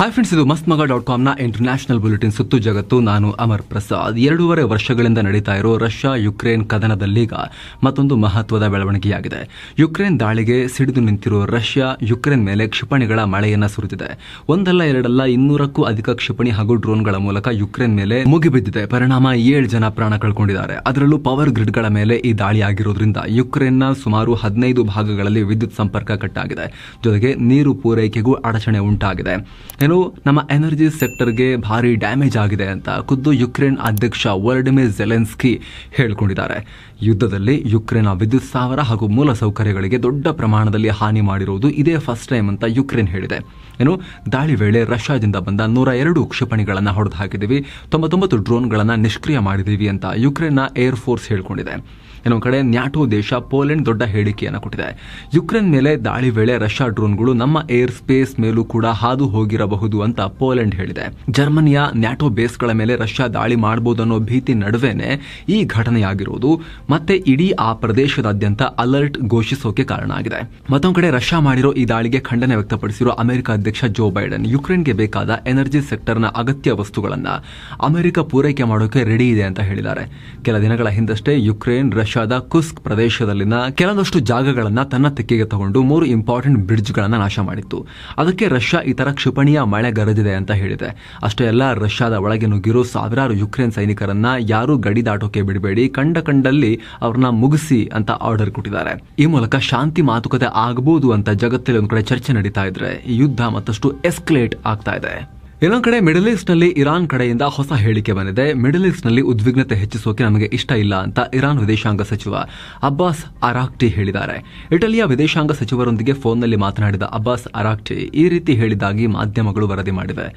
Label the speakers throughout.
Speaker 1: Hi friends, ಇದು mastmaga.com international bulletin ಸುತ್ತು ಜಗತ್ತು. ನಾನು ಅಮರ್ ಪ್ರಸಾದ್. 2.5 ವರ್ಷಗಳಿಂದ ನಡೀತಾ ಇರೋ ರಷ್ಯಾ ಯುಕ್ರೇನ್ ಕದನದಲ್ಲೀಗ ಮತ್ತೊಂದು ಮಹತ್ವದ ಬೆಳವಣಿಗೆಯಾಗಿದೆ. ಯುಕ್ರೇನ್ ದಾಳಿಗೆ ಸಿಡಿದು ನಿಂತಿರೋ ರಷ್ಯಾ ಯುಕ್ರೇನ್ ಮೇಲೆ ಕ್ಷಿಪಣಿಗಳ ಮಳೆಯನ್ನ ಸುರಿದಿದೆ. ಒಂದಲ್ಲ ಎರಡಲ್ಲ 200ಕ್ಕೂ ಅಧಿಕ ಕ್ಷಿಪಣಿ ಹಾಗೂ ಡ್ರೋನ್ಗಳ ಮೂಲಕ ಯುಕ್ರೇನ್ ಮೇಲೆ ಮುಗಿಬಿದ್ದಿದೆ. ಪರಿಣಾಮ 7 ಜನ ಪ್ರಾಣ ಕಳ್ಕೊಂಡಿದ್ದಾರೆ. ಅದರಲ್ಲೂ ಪವರ್ ಗ್ರಿಡ್ಗಳ ಮೇಲೆ ಈ ದಾಳಿ ಆಗಿರೋದ್ರಿಂದ ಯುಕ್ರೇನ್ನ ಸುಮಾರು 15 ಭಾಗಗಳಲ್ಲಿ ವಿದ್ಯುತ್ ಸಂಪರ್ಕ ಕಟ್ಟಾಗಿದೆ. ಜೊತೆಗೆ ನೀರು ಪೂರೈಕೆಗೂ ಅಡಚಣೆ ಉಂಟಾಗಿದೆ. ನಮ್ಮ ಎನರ್ಜಿ ಸೆಕ್ಟರ್ಗೆ ಭಾರಿ ಡ್ಯಾಮೇಜ್ ಆಗಿದೆ ಅಂತ ಖುದ್ದು ಯುಕ್ರೇನ್ ಅಧ್ಯಕ್ಷ ವೊಲಡಿಮಿರ್ ಝೆಲೆನ್ಸ್ಕಿ ಹೇಳಿಕೊಂಡಿದ್ದಾರೆ. ಯುದ್ಧದಲ್ಲಿ ಯುಕ್ರೇನ್ ವಿದ್ಯುತ್ ಸ್ಥಾವರ ಹಾಗೂ ಮೂಲಸೌಕರ್ಯಗಳಿಗೆ ದೊಡ್ಡ ಪ್ರಮಾಣದಲ್ಲಿ ಹಾನಿ ಮಾಡಿರುವುದು ಇದೇ ಫಸ್ಟ್ ಟೈಮ್ ಅಂತ ಯುಕ್ರೇನ್ ಹೇಳಿದೆ. ದಾಳಿ ವೇಳೆ ರಷ್ಯಾದಿಂದ ಬಂದ 102 ಕ್ಷಿಪಣಿಗಳನ್ನು ಹೊಡೆದು ಹಾಕಿದ್ದೀವಿ, 99 ಡ್ರೋನ್ಗಳನ್ನು ನಿಷ್ಕ್ರಿಯ ಮಾಡಿದ್ದೀವಿ ಅಂತ ಯುಕ್ರೇನ್ನ ಏರ್ ಫೋರ್ಸ್ ಹೇಳಿಕೊಂಡಿದೆ. ಇನ್ನೊಂದು ಕಡೆ ನ್ಯಾಟೋ ದೇಶ ಪೋಲೆಂಡ್ ದೊಡ್ಡ ಹೇಳಿಕೆಯನ್ನು ಕೊಟ್ಟಿದೆ. ಯುಕ್ರೇನ್ ಮೇಲೆ ದಾಳಿ ವೇಳೆ ರಷ್ಯಾ ಡ್ರೋನ್ಗಳು ನಮ್ಮ ಏರ್ ಸ್ಪೇಸ್ ಮೇಲೂ ಕೂಡ ಹಾದು ಹೋಗಿರಬಹುದು ಅಂತ ಪೋಲೆಂಡ್ ಹೇಳಿದೆ. ಜರ್ಮನಿಯ ನ್ಯಾಟೋ ಬೇಸ್ಗಳ ಮೇಲೆ ರಷ್ಯಾ ದಾಳಿ ಮಾಡಬಹುದನ್ನೋ ಭೀತಿ ನಡುವೆನೆ ಈ ಘಟನೆಯಾಗಿರುವುದು ಮತ್ತೆ ಇಡೀ ಆ ಪ್ರದೇಶದಾದ್ಯಂತ ಅಲರ್ಟ್ ಘೋಷಿಸೋಕೆ ಕಾರಣ ಆಗಿದೆ. ಮತ್ತೊಂದು ಕಡೆ ರಷ್ಯಾ ಮಾಡಿರೋ ಈ ದಾಳಿಗೆ ಖಂಡನೆ ವ್ಯಕ್ತಪಡಿಸಿರೋ ಅಮೆರಿಕ ಅಧ್ಯಕ್ಷ ಜೋ ಬೈಡನ್ ಯುಕ್ರೇನ್ಗೆ ಬೇಕಾದ ಎನರ್ಜಿ ಸೆಕ್ಟರ್ನ ಅಗತ್ಯ ವಸ್ತುಗಳನ್ನ ಅಮೆರಿಕ ಪೂರೈಕೆ ಮಾಡೋಕೆ ರೆಡಿ ಇದೆ ಅಂತ ಹೇಳಿದ್ದಾರೆ. ಕೆಲ ದಿನಗಳ ಹಿಂದಷ್ಟೇ ಯುಕ್ರೇನ್ ರಷ್ಯಾದ ಕುಸ್ಕ್ ಪ್ರದೇಶದಲ್ಲಿನ ಕೆಲವೊಂದಷ್ಟು ಜಾಗಗಳನ್ನ ತನ್ನ ತೆಕ್ಕೆಗೆ ತಗೊಂಡು 3 ಇಂಪಾರ್ಟೆಂಟ್ ಬ್ರಿಡ್ಜ್ಗಳನ್ನ ನಾಶ ಮಾಡಿತ್ತು. ಅದಕ್ಕೆ ರಷ್ಯಾ ಈ ತರ ಕ್ಷಿಪಣಿಯ ಮಳೆ ಗರಜಿದೆ ಅಂತ ಹೇಳಿದೆ. ಅಷ್ಟೇ ಅಲ್ಲ, ರಷ್ಯಾದ ಒಳಗೆ ನುಗ್ಗಿರೋ ಸಾವಿರಾರು ಯುಕ್ರೇನ್ ಸೈನಿಕರನ್ನ ಯಾರೂ ಗಡಿ ದಾಟೋಕೆ ಬಿಡಬೇಡಿ, ಕಂಡಲ್ಲಿ ಅವ್ರನ್ನ ಮುಗಿಸಿ ಅಂತ ಆರ್ಡರ್ ಕೊಟ್ಟಿದ್ದಾರೆ. ಈ ಮೂಲಕ ಶಾಂತಿ ಮಾತುಕತೆ ಆಗಬಹುದು ಅಂತ ಜಗತ್ತಲ್ಲಿ ಒಂದ್ ಕಡೆ ಚರ್ಚೆ ನಡೀತಾ ಇದ್ರೆ ಈ ಯುದ್ಧ ಮತ್ತಷ್ಟು ಎಸ್ಕಲೇಟ್ ಆಗ್ತಾ ಇದೆ. ಇನ್ನೊಂದು ಕಡೆ ಮಿಡಲ್ ಈಸ್ಟ್ ನಲ್ಲಿ ಇರಾನ್ ಕಡೆಯಿಂದ ಹೊಸ ಹೇಳಿಕೆ ಬಂದಿದೆ. ಮಿಡಲ್ ಈಸ್ಟ್ ನಲ್ಲಿ ಉದ್ವಿಗ್ನತೆ ಹೆಚ್ಚಿಸೋಕೆ ನಮಗೆ ಇಷ್ಟ ಇಲ್ಲ ಅಂತ ಇರಾನ್ ವಿದೇಶಾಂಗ ಸಚಿವ ಅಬ್ಬಾಸ್ ಅರಾಕ್ಟಿ ಹೇಳಿದ್ದಾರೆ. ಇಟಲಿಯ ವಿದೇಶಾಂಗ ಸಚಿವರೊಂದಿಗೆ ಫೋನ್ನಲ್ಲಿ ಮಾತನಾಡಿದ ಅಬ್ಬಾಸ್ ಅರಾಕ್ಟಿ ಈ ರೀತಿ ಹೇಳಿದ್ದಾಗಿ ಮಾಧ್ಯಮಗಳು ವರದಿ ಮಾಡಿವೆ.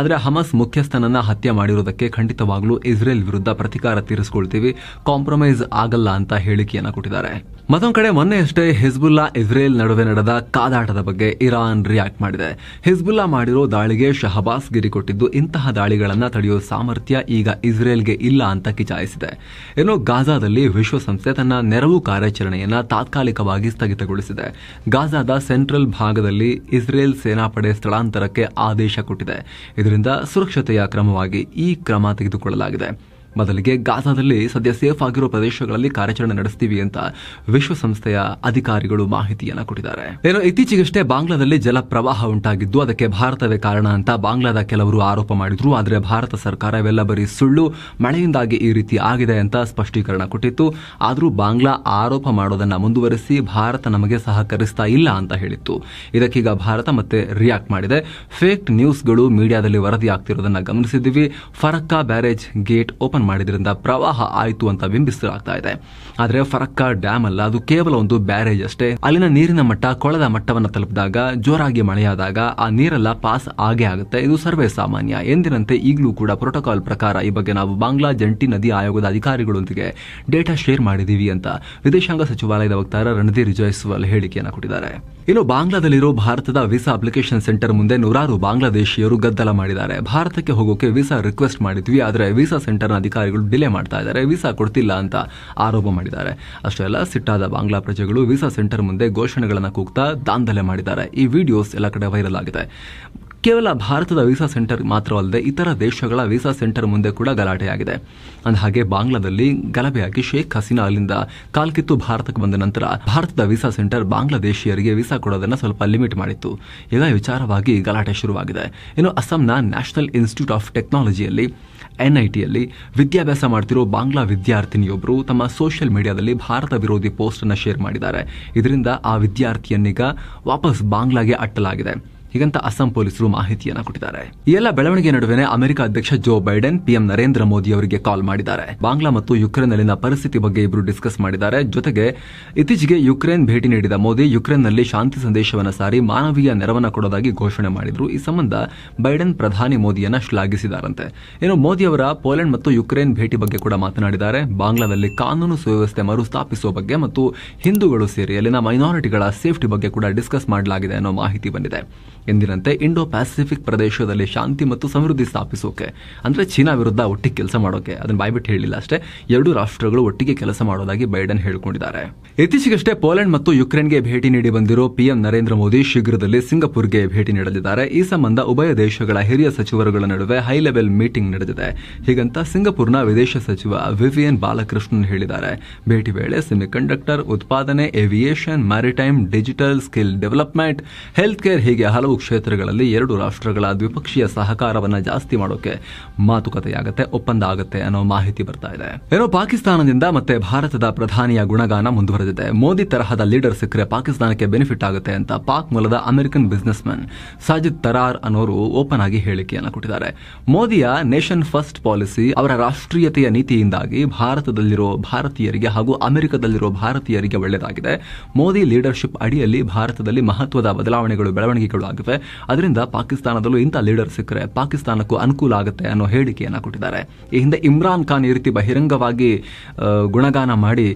Speaker 1: ಆದರೆ ಹಮಸ್ ಮುಖ್ಯಸ್ಥನನ್ನ ಹತ್ಯೆ ಮಾಡಿರುವುದಕ್ಕೆ ಖಂಡಿತವಾಗ್ಲೂ ಇಸ್ರೇಲ್ ವಿರುದ್ಧ ಪ್ರತಿಕಾರ ತೀರಿಸಿಕೊಳ್ತೀವಿ, ಕಾಂಪ್ರಮೈಸ್ ಆಗಲ್ಲ ಅಂತ ಹೇಳಿಕೆಯನ್ನ ಕೊಟ್ಟಿದ್ದಾರೆ. ಮತ್ತೊಂದು ಕಡೆ ಮೊನ್ನೆಯಷ್ಟೇ ಹಿಜ್ಬುಲ್ಲಾ ಇಸ್ರೇಲ್ ನಡುವೆ ನಡೆದ ಕಾದಾಟದ ಬಗ್ಗೆ ಇರಾನ್ ರಿಯಾಕ್ಟ್ ಮಾಡಿದೆ. ಹಿಜ್ಬುಲ್ಲಾ ಮಾಡಿರೋ ದಾಳಿಗೆ ಶಹಬಾಸ್ ಗಿರಿ ಕೊಟ್ಟಿದ್ದು ಇಂತಹ ದಾಳಿಗಳನ್ನು ತಡೆಯುವ ಸಾಮರ್ಥ್ಯ ಈಗ ಇಸ್ರೇಲ್ಗೆ ಇಲ್ಲ ಅಂತ ಕಿಚಾಯಿಸಿದೆ. ಇನ್ನು ಗಾಜಾದಲ್ಲಿ ವಿಶ್ವಸಂಸ್ಥೆ ತನ್ನ ನೆರವು ಕಾರ್ಯಾಚರಣೆಯನ್ನ ತಾತ್ಕಾಲಿಕವಾಗಿ ಸ್ಥಗಿತಗೊಳಿಸಿದೆ. ಗಾಜಾದ ಸೆಂಟ್ರಲ್ ಭಾಗದಲ್ಲಿ ಇಸ್ರೇಲ್ ಸೇನಾಪಡೆ ಸ್ಥಳಾಂತರಕ್ಕೆ ಆದೇಶ ಕೊಟ್ಟಿದೆ. ಇದರಿಂದ ಸುರಕ್ಷತೆಯ ಕ್ರಮವಾಗಿ ಈ ಕ್ರಮ ತೆಗೆದುಕೊಳ್ಳಲಾಗಿದೆ. ಬದಲಿಗೆ ಗಾಜಾದಲ್ಲಿ ಸದ್ಯ ಸೇಫ್ ಆಗಿರೋ ಪ್ರದೇಶಗಳಲ್ಲಿ ಕಾರ್ಯಾಚರಣೆ ನಡೆಸ್ತೀವಿ ಅಂತ ವಿಶ್ವಸಂಸ್ಥೆಯ ಅಧಿಕಾರಿಗಳು ಮಾಹಿತಿಯನ್ನ ಕೊಟ್ಟಿದ್ದಾರೆ. ಇತ್ತೀಚೆಗಷ್ಟೇ ಬಾಂಗ್ಲಾದಲ್ಲಿ ಜಲ ಪ್ರವಾಹ ಉಂಟಾಗಿದ್ದು ಅದಕ್ಕೆ ಭಾರತವೇ ಕಾರಣ ಅಂತ ಬಾಂಗ್ಲಾದ ಕೆಲವರು ಆರೋಪ ಮಾಡಿದ್ರು. ಆದರೆ ಭಾರತ ಸರ್ಕಾರ ಇವೆಲ್ಲ ಬರೀ ಸುಳ್ಳು, ಮಳೆಯಿಂದಾಗಿ ಈ ರೀತಿ ಆಗಿದೆ ಅಂತ ಸ್ಪಷ್ಟೀಕರಣ ಕೊಟ್ಟಿತ್ತು. ಆದರೂ ಬಾಂಗ್ಲಾ ಆರೋಪ ಮಾಡೋದನ್ನ ಮುಂದುವರಿಸಿ ಭಾರತ ನಮಗೆ ಸಹಕರಿಸ್ತಾ ಇಲ್ಲ ಅಂತ ಹೇಳಿತ್ತು. ಇದಕ್ಕೀಗ ಭಾರತ ಮತ್ತೆ ರಿಯಾಕ್ಟ್ ಮಾಡಿದೆ. ಫೇಕ್ ನ್ಯೂಸ್ಗಳು ಮೀಡಿಯಾದಲ್ಲಿ ವರದಿ ಆಗ್ತಿರೋದನ್ನ ಗಮನಿಸಿದ್ದೀವಿ. ಫರಕ್ಕಾ ಬ್ಯಾರೇಜ್ ಗೇಟ್ ಓಪನ್ ಮಾಡಿದ್ರಿಂದ ಪ್ರವಾಹ ಆಯಿತು ಅಂತ ಬಿಂಬಿಸಲಾಗ್ತಾ ಇದೆ. ಆದರೆ ಫರಕ್ಕಾ ಡ್ಯಾಮ್ ಅಲ್ಲ, ಅದು ಕೇವಲ ಒಂದು ಬ್ಯಾರೇಜ್ ಅಷ್ಟೇ. ಅಲ್ಲಿನ ನೀರಿನ ಮಟ್ಟ ಕೊಳದ ಮಟ್ಟವನ್ನು ತಲುಪಿದಾಗ, ಜೋರಾಗಿ ಮಳೆಯಾದಾಗ ಆ ನೀರೆಲ್ಲ ಪಾಸ್ ಆಗೇ ಆಗುತ್ತೆ. ಇದು ಸರ್ವೇ ಸಾಮಾನ್ಯ. ಎಂದಿನಂತೆ ಈಗಲೂ ಕೂಡ ಪ್ರೋಟೋಕಾಲ್ ಪ್ರಕಾರ ಈ ಬಗ್ಗೆ ನಾವು ಬಾಂಗ್ಲಾ ಜಂಟಿ ನದಿ ಆಯೋಗದ ಅಧಿಕಾರಿಗಳೊಂದಿಗೆ ಡೇಟಾ ಶೇರ್ ಮಾಡಿದೀವಿ ಅಂತ ವಿದೇಶಾಂಗ ಸಚಿವಾಲಯದ ವಕ್ತಾರ ರಣಧೀರ್ ಜೈಸ್ವಾಲ್ ಹೇಳಿಕೆಯನ್ನು ಕೊಟ್ಟಿದ್ದಾರೆ. ಇನ್ನು ಬಾಂಗ್ಲಾದಲ್ಲಿರೋ ಭಾರತದ ವೀಸಾ ಅಪ್ಲಿಕೇಶನ್ ಸೆಂಟರ್ ಮುಂದೆ ನೂರಾರು ಬಾಂಗ್ಲಾದೇಶಿಯರು ಗದ್ದಲ ಮಾಡಿದ್ದಾರೆ. ಭಾರತಕ್ಕೆ ಹೋಗೋಕೆ ವೀಸಾ ರಿಕ್ವೆಸ್ಟ್ ಮಾಡಿದ್ವಿ, ಆದರೆ ವೀಸಾ ಸೆಂಟರ್ನ ಅಧಿಕಾರಿಗಳು ಡಿಲೇ ಮಾಡ್ತಾ ಇದ್ದಾರೆ, ವೀಸಾ ಕೊಡ್ತಿಲ್ಲ ಅಂತ ಆರೋಪ ಮಾಡಿದ್ದಾರೆ. ಅಷ್ಟೇ ಅಲ್ಲ, ಸಿಟ್ಟಾದ ಬಾಂಗ್ಲಾ ಪ್ರಜೆಗಳು ವೀಸಾ ಸೆಂಟರ್ ಮುಂದೆ ಘೋಷಣೆಗಳನ್ನು ಕೂಗ್ತಾ ದಾಂಧಲೆ ಮಾಡಿದ್ದಾರೆ. ಈ ವಿಡಿಯೋಸ್ ಎಲ್ಲ ಕಡೆ ವೈರಲ್ ಆಗಿದೆ. ಕೇವಲ ಭಾರತದ ವೀಸಾ ಸೆಂಟರ್ ಮಾತ್ರವಲ್ಲದೆ ಇತರ ದೇಶಗಳ ವೀಸಾ ಸೆಂಟರ್ ಮುಂದೆ ಕೂಡ ಗಲಾಟೆಯಾಗಿದೆ. ಅಂದಹಾಗೆ ಬಾಂಗ್ಲಾದಲ್ಲಿ ಗಲಭೆಯಾಗಿ ಶೇಖ್ ಹಸೀನಾ ಅಲ್ಲಿಂದ ಕಾಲ್ಕಿತ್ತು ಭಾರತಕ್ಕೆ ಬಂದ ನಂತರ ಭಾರತದ ವೀಸಾ ಸೆಂಟರ್ ಬಾಂಗ್ಲಾದೇಶಿಯರಿಗೆ ವೀಸಾ ಕೊಡೋದನ್ನು ಸ್ವಲ್ಪ ಲಿಮಿಟ್ ಮಾಡಿತ್ತು. ಈಗ ವಿಚಾರವಾಗಿ ಗಲಾಟೆ ಶುರುವಾಗಿದೆ. ಇನ್ನು ಅಸ್ಸಾಂನ ನ್ಯಾಷನಲ್ ಇನ್ಸ್ಟಿಟ್ಯೂಟ್ ಆಫ್ ಟೆಕ್ನಾಲಜಿಯಲ್ಲಿ NITಯಲ್ಲಿ ವಿದ್ಯಾಭ್ಯಾಸ ಮಾಡ್ತಿರೋ ಬಾಂಗ್ಲಾ ವಿದ್ಯಾರ್ಥಿನಿಯೊಬ್ಬರು ತಮ್ಮ ಸೋಷಿಯಲ್ ಮೀಡಿಯಾದಲ್ಲಿ ಭಾರತ ವಿರೋಧಿ ಪೋಸ್ಟ್ ಅನ್ನು ಶೇರ್ ಮಾಡಿದ್ದಾರೆ. ಇದರಿಂದ ಆ ವಿದ್ಯಾರ್ಥಿಯನ್ನೀಗ ವಾಪಸ್ ಬಾಂಗ್ಲಾಗೆ ಅಟ್ಟಲಾಗಿದೆ. ಹೀಗಂತ ಅಸ್ಸಾಂ ಪೊಲೀಸರು ಮಾಹಿತಿಯನ್ನ ಕೊಟ್ಟಿದ್ದಾರೆ. ಈ ಎಲ್ಲ ಬೆಳವಣಿಗೆ ನಡುವೆ ಅಮೆರಿಕ ಅಧ್ಯಕ್ಷ Joe Biden PM Narendra Modi ಅವರಿಗೆ ಕಾಲ್ ಮಾಡಿದ್ದಾರೆ. ಬಾಂಗ್ಲಾ ಮತ್ತು ಯುಕ್ರೇನ್ನಲ್ಲಿನ ಪರಿಸ್ಥಿತಿ ಬಗ್ಗೆ ಇಬ್ಬರು ಡಿಸ್ಕಸ್ ಮಾಡಿದ್ದಾರೆ. ಜೊತೆಗೆ ಇತ್ತೀಚೆಗೆ ಯುಕ್ರೇನ್ ಭೇಟಿ ನೀಡಿದ ಮೋದಿ ಯುಕ್ರೇನ್ನಲ್ಲಿ ಶಾಂತಿ ಸಂದೇಶವನ್ನು ಸಾರಿ ಮಾನವೀಯ ನೆರವನ್ನ ಕೊಡೋದಾಗಿ ಘೋಷಣೆ ಮಾಡಿದ್ರು. ಈ ಸಂಬಂಧ ಬೈಡನ್ ಪ್ರಧಾನಿ ಮೋದಿಯನ್ನ ಶ್ಲಾಘಿಸಿದ್ದಾರಂತೆ. ಇನ್ನು ಮೋದಿ ಅವರ ಪೋಲೆಂಡ್ ಮತ್ತು ಯುಕ್ರೇನ್ ಭೇಟಿ ಬಗ್ಗೆ ಕೂಡ ಮಾತನಾಡಿದ್ದಾರೆ. ಬಾಂಗ್ಲಾದಲ್ಲಿ ಕಾನೂನು ಸುವ್ಯವಸ್ಥೆ ಮರುಸ್ಥಾಪಿಸುವ ಬಗ್ಗೆ ಮತ್ತು ಹಿಂದೂಗಳು ಸೇರಿ ಅಲ್ಲಿನ ಮೈನಾರಿಟಿಗಳ ಸೇಫ್ಟಿ ಬಗ್ಗೆ ಕೂಡ ಡಿಸ್ಕಸ್ ಮಾಡಲಾಗಿದೆ ಅನ್ನೋ ಮಾಹಿತಿ ಬಂದಿದೆ. ಎಂದಿನಂತೆ ಇಂಡೋ ಪ್ಯಾಸಿಫಿಕ್ ಪ್ರದೇಶದಲ್ಲಿ ಶಾಂತಿ ಮತ್ತು ಸಮೃದ್ಧಿ ಸ್ಥಾಪಿಸೋಕೆ, ಅಂದ್ರೆ ಚೀನಾ ವಿರುದ್ಧ ಒಟ್ಟಿಗೆ ಕೆಲಸ ಮಾಡೋಕೆ, ಅದನ್ನ ಬಾಯ್ಬಿಟ್ಟು ಹೇಳಿಲ್ಲ ಅಷ್ಟೇ, ಎರಡೂ ರಾಷ್ಟ್ರಗಳು ಒಟ್ಟಿಗೆ ಕೆಲಸ ಮಾಡೋದಾಗಿ ಬೈಡನ್ ಹೇಳಿಕೊಂಡಿದ್ದಾರೆ. ಇತ್ತೀಚೆಗಷ್ಟೇ ಪೋಲೆಂಡ್ ಮತ್ತು ಯುಕ್ರೇನ್ಗೆ ಭೇಟಿ ನೀಡಿ ಬಂದಿರೋ ಪಿಎಂ ನರೇಂದ್ರ ಮೋದಿ ಶೀಘ್ರದಲ್ಲಿ ಸಿಂಗಪುರ್ಗೆ ಭೇಟಿ ನೀಡಲಿದ್ದಾರೆ. ಈ ಸಂಬಂಧ ಉಭಯ ದೇಶಗಳ ಹಿರಿಯ ಸಚಿವರುಗಳ ನಡುವೆ ಹೈ ಲೆವೆಲ್ ಮೀಟಿಂಗ್ ನಡೆದಿದೆ. ಹೀಗಂತ ಸಿಂಗಪುರ್ನ ವಿದೇಶ ಸಚಿವ ವಿವಿಯನ್ ಬಾಲಕೃಷ್ಣನ್ ಹೇಳಿದ್ದಾರೆ. ಭೇಟಿ ವೇಳೆ ಸೆಮಿಕಂಡಕ್ಟರ್ ಉತ್ಪಾದನೆ, aviation, maritime, digital, skill development, health care ಹೀಗೆ ಹಲವು ಕ್ಷೇತ್ರಗಳಲ್ಲಿ ಎರಡು ರಾಷ್ಟ್ರಗಳ ದ್ವಿಪಕ್ಷೀಯ ಸಹಕಾರವನ್ನು ಜಾಸ್ತಿ ಮಾಡೋಕೆ ಮಾತುಕತೆಯಾಗತ್ತೆ, ಒಪ್ಪಂದ ಆಗತ್ತೆ ಅನ್ನೋ ಮಾಹಿತಿ ಬರ್ತಾ ಇದೆ. ಏನೋ ಪಾಕಿಸ್ತಾನದಿಂದ ಮತ್ತೆ ಭಾರತದ ಪ್ರಧಾನಿಯ ಗುಣಗಾನ ಮುಂದುವರೆದಿದೆ. ಮೋದಿ ತರಹದ ಲೀಡರ್ ಸಿಕ್ಕರೆ ಪಾಕಿಸ್ತಾನಕ್ಕೆ ಬೆನಿಫಿಟ್ ಆಗುತ್ತೆ ಅಂತ ಪಾಕ್ ಮೂಲದ American business man Sajid Tarar ಅನ್ನೋರು ಓಪನ್ ಆಗಿ ಹೇಳಿಕೆಯನ್ನು ಕೊಟ್ಟಿದ್ದಾರೆ. ಮೋದಿಯ ನೇಷನ್ ಫಸ್ಟ್ ಪಾಲಿಸಿ, ಅವರ ರಾಷ್ಟ್ರೀಯತೆಯ ನೀತಿಯಿಂದಾಗಿ ಭಾರತದಲ್ಲಿರೋ ಭಾರತೀಯರಿಗೆ ಹಾಗೂ ಅಮೆರಿಕದಲ್ಲಿರೋ ಭಾರತೀಯರಿಗೆ ಒಳ್ಳೆಯದಾಗಿದೆ. ಮೋದಿ ಲೀಡರ್ಶಿಪ್ ಅಡಿಯಲ್ಲಿ ಭಾರತದಲ್ಲಿ ಮಹತ್ವದ ಬೆಳವಣಿಗೆಗಳು ಆಗಿವೆ. ಅದರಿಂದ ಪಾಕಿಸ್ತಾನದಲ್ಲೂ ಇಂಥ ಲೀಡರ್ ಸಿಕ್ಕರೆ ಪಾಕಿಸ್ತಾನಕ್ಕೂ ಅನುಕೂಲ ಆಗುತ್ತೆ ಅನ್ನೋ ಹೇಳಿಕೆಯನ್ನು ಕೊಟ್ಟಿದ್ದಾರೆ. ಈ ಹಿಂದೆ ಇಮ್ರಾನ್ ಖಾನ್ ಈ ರೀತಿ ಬಹಿರಂಗವಾಗಿ ಗುಣಗಾನ ಮಾಡಿ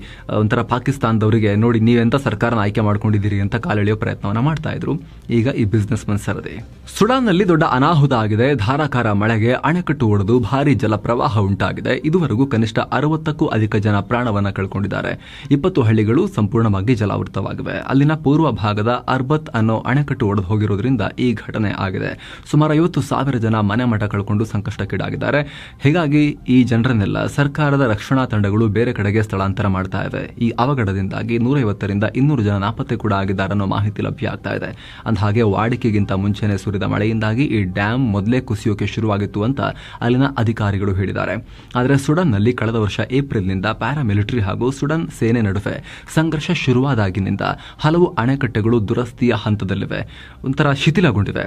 Speaker 1: ಒಂಥರ ಪಾಕಿಸ್ತಾನದವರಿಗೆ ನೋಡಿ ನೀವೆಂತ ಸರ್ಕಾರನ ಆಯ್ಕೆ ಮಾಡ್ಕೊಂಡಿದ್ದೀರಿ ಅಂತ ಕಾಲೆಳೆಯೋ ಪ್ರಯತ್ನವನ್ನ ಮಾಡ್ತಾ ಇದ್ರು. ಈಗ ಈ ಬಿಸಿನೆಸ್ ಮನ್ ಸರದಿ. ಸುಡಾನ್ನಲ್ಲಿ ದೊಡ್ಡ ಅನಾಹುತ ಆಗಿದೆ. ಧಾರಾಕಾರ ಮಳೆಗೆ ಅಣೆಕಟ್ಟು ಒಡೆದು ಭಾರೀ ಜಲಪ್ರವಾಹ ಉಂಟಾಗಿದೆ. ಇದುವರೆಗೂ ಕನಿಷ್ಠ 60ಕ್ಕೂ ಅಧಿಕ ಜನ ಪ್ರಾಣವನ್ನ ಕಳ್ಕೊಂಡಿದ್ದಾರೆ. 20 ಹಳ್ಳಿಗಳು ಸಂಪೂರ್ಣವಾಗಿ ಜಲಾವೃತವಾಗಿವೆ. ಅಲ್ಲಿನ ಪೂರ್ವ ಭಾಗದ ಅರ್ಬತ್ ಅನ್ನೋ ಅಣೆಕಟ್ಟು ಒಡೆದು ಹೋಗಿರೋದ್ರಿಂದ ಈ ಘಟನೆ ಆಗಿದೆ. ಸುಮಾರು 50,000 ಜನ ಮನೆ ಮಠ ಕಳ್ಕೊಂಡು ಸಂಕಷ್ಟಕ್ಕೀಡಾಗಿದ್ದಾರೆ. ಹೀಗಾಗಿ ಈ ಜನರನ್ನೆಲ್ಲ ಸರ್ಕಾರದ ರಕ್ಷಣಾ ತಂಡಗಳು ಬೇರೆ ಕಡೆಗೆ ಸ್ಥಳಾಂತರ ಮಾಡ್ತಾ ಇವೆ. ಈ ಅವಘಡದಿಂದಾಗಿ 150ರಿಂದ 200 ಜನ ನಾಪತ್ತೆ ಕೂಡ ಆಗಿದ್ದಾರೆ ಅನ್ನೋ ಮಾಹಿತಿ ಲಭ್ಯ ಆಗ್ತಾ ಇದೆ. ಅಂದಹಾಗೆ ವಾಡಿಕೆಗಿಂತ ಮುಂಚೆನೆ ಸುರಿದ ಮಳೆಯಿಂದಾಗಿ ಈ ಡ್ಯಾಂ ಮೊದಲೇ ಕುಸಿಯೋಕೆ ಶುರುವಾಗಿತ್ತು ಅಂತ ಅಲ್ಲಿನ ಅಧಿಕಾರಿಗಳು ಹೇಳಿದ್ದಾರೆ. ಆದರೆ ಸುಡನ್ನಲ್ಲಿ ಕಳೆದ ವರ್ಷ ಏಪ್ರಿಲ್ನಿಂದ ಪ್ಯಾರಾಮಿಲಿಟರಿ ಹಾಗೂ ಸುಡನ್ ಸೇನೆ ನಡುವೆ ಸಂಘರ್ಷ ಶುರುವಾದಾಗಿನಿಂದ ಹಲವು ಅಣೆಕಟ್ಟೆಗಳು ದುರಸ್ತಿಯ ಹಂತದಲ್ಲಿವೆ, ಒಂಥರ ಶಿಥಿಲಗೊಂಡಿವೆ.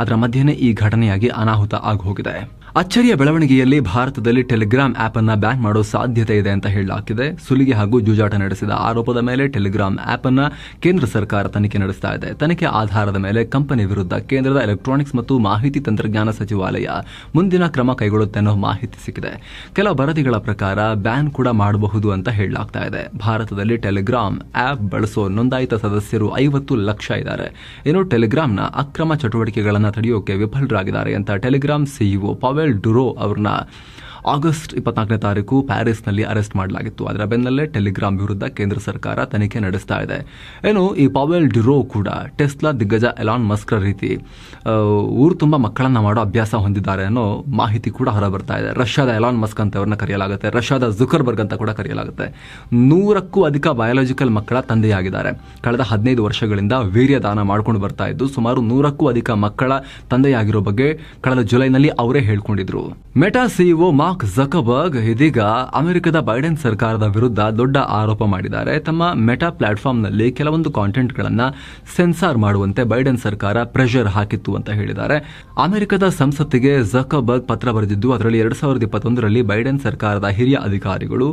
Speaker 1: ಅದರ ಮಧ್ಯೆನೇ ಈ ಘಟನೆಯಾಗಿ ಅನಾಹುತ ಆಗೋಗಿದೆ. ಅಚ್ಚರಿಯ ಬೆಳವಣಿಗೆಯಲ್ಲಿ ಭಾರತದಲ್ಲಿ ಟೆಲಿಗ್ರಾಮ್ ಆಪ್ ಅನ್ನ ಬ್ಯಾನ್ ಮಾಡೋ ಸಾಧ್ಯತೆ ಇದೆ ಅಂತ ಹೇಳಲಾಗಿದೆ. ಸುಲಿಗೆ ಹಾಗೂ ಜೂಜಾಟ ನಡೆಸಿದ ಆರೋಪದ ಮೇಲೆ ಟೆಲಿಗ್ರಾಮ್ ಆಪ್ ಅನ್ನ ಕೇಂದ್ರ ಸರ್ಕಾರ ತನಿಖೆ ನಡೆಸ್ತಾ ಇದೆ. ತನಿಖೆ ಆಧಾರದ ಮೇಲೆ ಕಂಪನಿ ವಿರುದ್ಧ ಕೇಂದ್ರದ ಎಲೆಕ್ಟ್ರಾನಿಕ್ಸ್ ಮತ್ತು ಮಾಹಿತಿ ತಂತ್ರಜ್ಞಾನ ಸಚಿವಾಲಯ ಮುಂದಿನ ಕ್ರಮ ಕೈಗೊಳ್ಳುತ್ತೆ ಅನ್ನೋ ಮಾಹಿತಿ ಸಿಕ್ಕಿದೆ. ಕೆಲ ವರದಿಗಳ ಪ್ರಕಾರ ಬ್ಯಾನ್ ಕೂಡ ಮಾಡಬಹುದು ಅಂತ ಹೇಳಲಾಗ್ತಾ ಇದೆ. ಭಾರತದಲ್ಲಿ ಟೆಲಿಗ್ರಾಮ್ ಆಪ್ ಬಳಸೋ ನೋಂದಾಯಿತ ಸದಸ್ಯರು 50 ಲಕ್ಷ ಇದ್ದಾರೆ. ಇನ್ನು ಟೆಲಿಗ್ರಾಮ್ನ ಅಕ್ರಮ ಚಟುವಟಿಕೆಗಳನ್ನು ತಡೆಯೋಕೆ ವಿಫಲರಾಗಿದ್ದಾರೆ ಅಂತ ಟೆಲಿಗ್ರಾಮ್ ಸಿಇಒ ಪವೆಲ್ ಡುರೋ ಅವರನ್ನ ಆಗಸ್ಟ್ 24ನೇ ತಾರೀಕು ಪ್ಯಾರಿಸ್ನಲ್ಲಿ ಅರೆಸ್ಟ್ ಮಾಡಲಾಗಿತ್ತು. ಅದರ ಬೆನ್ನಲ್ಲೇ ಟೆಲಿಗ್ರಾಮ್ ವಿರುದ್ಧ ಕೇಂದ್ರ ಸರ್ಕಾರ ತನಿಖೆ ನಡೆಸ್ತಾ ಇದೆ. ಏನು ಈ ಪವೆಲ್ ಡುರೋ ಕೂಡ ಟೆಸ್ಲಾ ದಿಗ್ಗಜ ಎಲಾನ್ ಮಸ್ಕ್ ರೀತಿ ಊರು ತುಂಬಾ ಮಕ್ಕಳನ್ನ ಮಾಡೋ ಅಭ್ಯಾಸ ಹೊಂದಿದ್ದಾರೆ ಅನ್ನೋ ಮಾಹಿತಿ ಕೂಡ ಹೊರಬರ್ತಾ ಇದೆ. ರಷ್ಯಾದ ಎಲಾನ್ ಮಸ್ಕ್ ಅಂತ ಅವ್ರನ್ನ ಕರೆಯಲಾಗುತ್ತೆ, ರಷ್ಯಾದ ಜುಕರ್ಬರ್ಗ್ ಅಂತ ಕೂಡ ಕರೆಯಲಾಗುತ್ತೆ. 100ಕ್ಕೂ ಅಧಿಕ ಬಯಾಲಜಿಕಲ್ ಮಕ್ಕಳ ತಂದೆಯಾಗಿದ್ದಾರೆ. ಕಳೆದ 15 ವರ್ಷಗಳಿಂದ ವೀರ್ಯದಾನ ಮಾಡ್ಕೊಂಡು ಬರ್ತಾ ಇದ್ದು ಸುಮಾರು 100ಕ್ಕೂ ಅಧಿಕ ಮಕ್ಕಳ ತಂದೆಯಾಗಿರೋ ಬಗ್ಗೆ ಕಳೆದ ಜುಲೈನಲ್ಲಿ ಅವರೇ ಹೇಳ್ಕೊಂಡಿದ್ರು. ಮೆಟಾ ಸಿಇಒ ಮಾರ್ಕ್ ಜಕರ್ಬರ್ಗ್ ಇದೀಗ ಅಮೆರಿಕದ ಬೈಡೆನ್ ಸರ್ಕಾರದ ವಿರುದ್ಧ ದೊಡ್ಡ ಆರೋಪ ಮಾಡಿದ್ದಾರೆ. ತಮ್ಮ ಮೆಟಾ ಪ್ಲಾಟ್ಫಾರ್ಮ್ನಲ್ಲಿ ಕೆಲವೊಂದು ಕಾಂಟೆಂಟ್ಗಳನ್ನು ಸೆನ್ಸಾರ್ ಮಾಡುವಂತೆ ಬೈಡೆನ್ ಸರ್ಕಾರ ಪ್ರೆಷರ್ ಹಾಕಿತ್ತು ಅಂತ ಹೇಳಿದ್ದಾರೆ. ಅಮೆರಿಕದ ಸಂಸತ್ತಿಗೆ ಜಕರ್ಬರ್ಗ್ ಪತ್ರ ಬರೆದಿದ್ದು ಅದರಲ್ಲಿ 2021ರಲ್ಲಿ ಬೈಡೆನ್ ಸರ್ಕಾರದ ಹಿರಿಯ ಅಧಿಕಾರಿಗಳು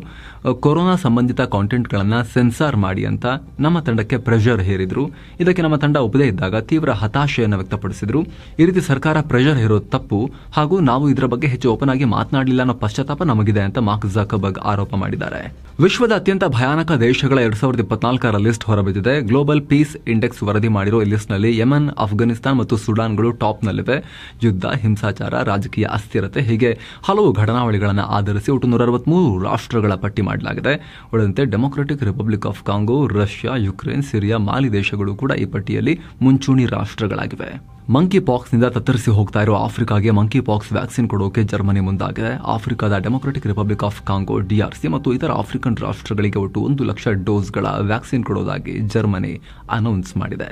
Speaker 1: ಕೊರೋನಾ ಸಂಬಂಧಿತ ಕಾಂಟೆಂಟ್ಗಳನ್ನು ಸೆನ್ಸಾರ್ ಮಾಡಿ ಅಂತ ನಮ್ಮ ತಂಡಕ್ಕೆ ಪ್ರೆಷರ್ ಹೇರಿದ್ರು. ಇದಕ್ಕೆ ನಮ್ಮ ತಂಡ ಒಪ್ಪದೇ ಇದ್ದಾಗ ತೀವ್ರ ಹತಾಶೆಯನ್ನು ವ್ಯಕ್ತಪಡಿಸಿದ್ರು. ಈ ರೀತಿ ಸರ್ಕಾರ ಪ್ರೆಷರ್ ಹೇರೋದು ತಪ್ಪು ಹಾಗೂ ನಾವು ಇದರ ಬಗ್ಗೆ ಹೆಚ್ಚು ಓಪನ್ ಆಗಿ ಮಾತನಾಡಲಿಲ್ಲ ಅನ್ನೋ ಪಶ್ಚಾತ್ತಾಪ ನಮಗಿದೆ ಅಂತ ಮಾರ್ಕ್ ಜಕರ್ಬರ್ಗ್ ಆರೋಪ ಮಾಡಿದ್ದಾರೆ. ವಿಶ್ವದ ಅತ್ಯಂತ ಭಯಾನಕ ದೇಶಗಳ 2024ರ ಲಿಸ್ಟ್ ಹೊರಬಿದ್ದಿದೆ. ಗ್ಲೋಬಲ್ ಪೀಸ್ ಇಂಡೆಕ್ಸ್ ವರದಿ ಮಾಡಿರೋ ಈ ಲಿಸ್ಟ್ನಲ್ಲಿ ಯೆಮನ್, ಅಫ್ಘಾನಿಸ್ತಾನ್ ಮತ್ತು ಸುಡಾನ್ಗಳು ಟಾಪ್ನಲ್ಲಿವೆ. ಯುದ್ಧ, ಹಿಂಸಾಚಾರ, ರಾಜಕೀಯ ಅಸ್ಥಿರತೆ ಹೀಗೆ ಹಲವು ಘಟನಾವಳಿಗಳನ್ನು ಆಧರಿಸಿ ಒಟ್ಟು 163 ರಾಷ್ಟ್ರಗಳ ಪಟ್ಟಿ ಮಾಡಲಾಗಿದೆ. ಉಳಿದಂತೆ democratic republic of Congo, Russia, Ukraine, Syria, Mali ದೇಶಗಳು ಕೂಡ ಈ ಪಟ್ಟಿಯಲ್ಲಿ ಮುಂಚೂಣಿ ರಾಷ್ಟ್ರಗಳಾಗಿವೆ. ಮಂಕಿ ಪಾಕ್ಸ್ನಿಂದ ತತ್ತರಿಸಿ ಹೋಗ್ತಾ ಇರೋ ಆಫ್ರಿಕಾಗೆ ಮಂಕಿ ಪಾಕ್ಸ್ ವ್ಯಾಕ್ಸಿನ್ ಕೊಡೋಕೆ ಜರ್ಮನಿ ಮುಂದಾಗಿದೆ. ಆಫ್ರಿಕಾದ democratic republic of Congo, DRC ಮತ್ತು ಇತರ ಆಫ್ರಿಕನ್ ರಾಷ್ಟ್ರಗಳಿಗೆ ಒಟ್ಟು 1 ಲಕ್ಷ ಡೋಸ್ಗಳ ವ್ಯಾಕ್ಸಿನ್ ಕೊಡೋದಾಗಿ ಜರ್ಮನಿ ಅನೌನ್ಸ್ ಮಾಡಿದೆ.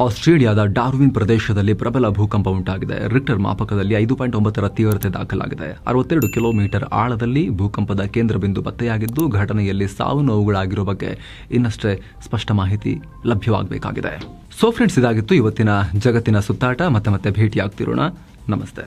Speaker 1: ಆಸ್ಟ್ರೇಲಿಯಾದ ಡಾರ್ವಿನ್ ಪ್ರದೇಶದಲ್ಲಿ ಪ್ರಬಲ ಭೂಕಂಪ ಉಂಟಾಗಿದೆ. ರಿಕ್ಟರ್ ಮಾಪಕದಲ್ಲಿ 5.9ರ ತೀವ್ರತೆ ದಾಖಲಾಗಿದೆ. 62 ಕಿಲೋಮೀಟರ್ ಆಳದಲ್ಲಿ ಭೂಕಂಪದ ಕೇಂದ್ರ ಬಿಂದು ಪತ್ತೆಯಾಗಿದ್ದು ಘಟನೆಯಲ್ಲಿ ಸಾವು ನೋವುಗಳಾಗಿರೋ ಬಗ್ಗೆ ಇನ್ನಷ್ಟೇ ಸ್ಪಷ್ಟ ಮಾಹಿತಿ ಲಭ್ಯವಾಗಬೇಕಾಗಿದೆ. ಸೊ ಫ್ರೆಂಡ್ಸ್, ಇದಾಗಿತ್ತು ಇವತ್ತಿನ ಜಗತ್ತಿನ ಸುತ್ತಾಟ. ಮತ್ತೆ ಭೇಟಿಯಾಗ್ತಿರೋಣ. ನಮಸ್ತೆ.